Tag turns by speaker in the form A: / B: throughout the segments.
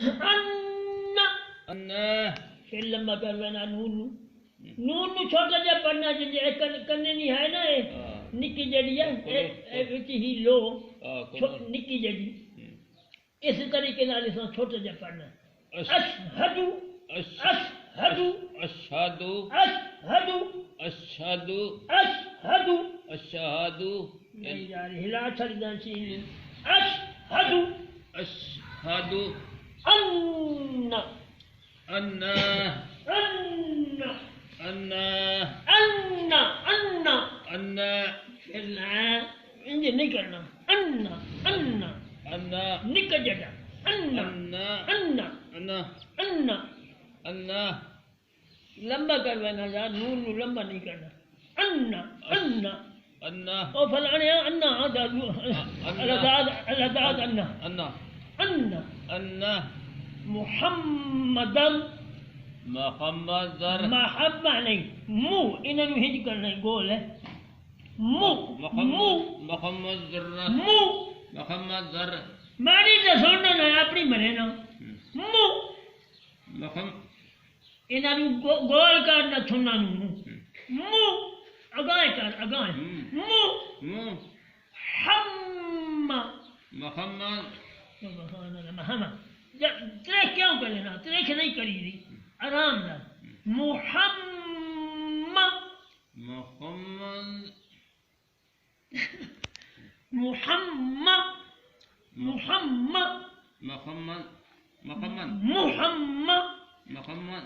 A: ان
B: پھر لمبا کر لینا نون نو چھوٹا جا پڑھنا جی کنے نہیں ہے نا نکی جڑی ہے ہی لو نکی جڑی اس طریقے نال اس چھوٹا جا پڑھنا اشہدو اشہدو
A: اشہدو
B: اشہدو
A: اشہدو
B: اشہدو
A: اشہدو
B: نہیں یار ہلا چھڑ دیں چین اشہدو
A: اشہدو
B: ان
A: ان
B: ان
A: ان
B: ان ان
A: ان
B: انج نہیں کرنا ان ان
A: ان
B: نک جڑا ان
A: ان
B: ان
A: ان
B: ان
A: ان
B: لمبا کر لینا یار نون نو لمبا نہیں کرنا ان ان
A: ان
B: او فلانے ان الاداد ان
A: ان
B: ان
A: ان
B: محمد
A: محمد
B: محبہ نہیں مو انہوں ہج کرنا گول ہے مو مو
A: محمد ذرہ
B: مو
A: محمد ذرہ
B: ماری تو سننا نا اپنی بنے نا مو انہوں گول کرنا چھنا مو اگائے کر اگائے مو
A: مو
B: حم
A: محمد
B: سبحان اللہ محمد تریک کیوں کر لینا تریک نہیں کری دی آرام نہ محمد
A: محمد
B: محمد محمد
A: محمد محمد
B: محمد
A: محمد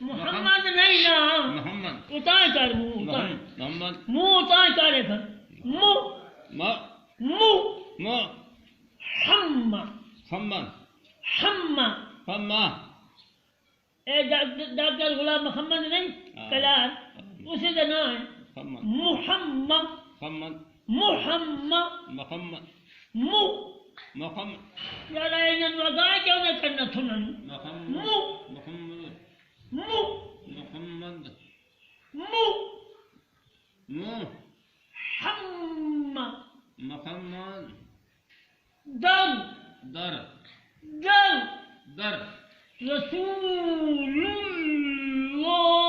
B: محمد نہیں نا
A: محمد
B: اتائے کر منہ اتائے
A: محمد
B: منہ اتائے کرے کر منہ
A: ما
B: منہ
A: ما
B: حم
A: محمد
B: حم
A: فما
B: اے ڈاکٹر غلام محمد نہیں کلار اسی کا نام ہے محمد
A: محمد
B: محمد
A: محمد
B: مو
A: محمد
B: یار انہوں وگائے کیوں نہ کرنا تھنن مو
A: محمد
B: مو
A: محمد
B: مو
A: مو
B: حم
A: محمد
B: در
A: در
B: در
A: در
B: رسول اللہ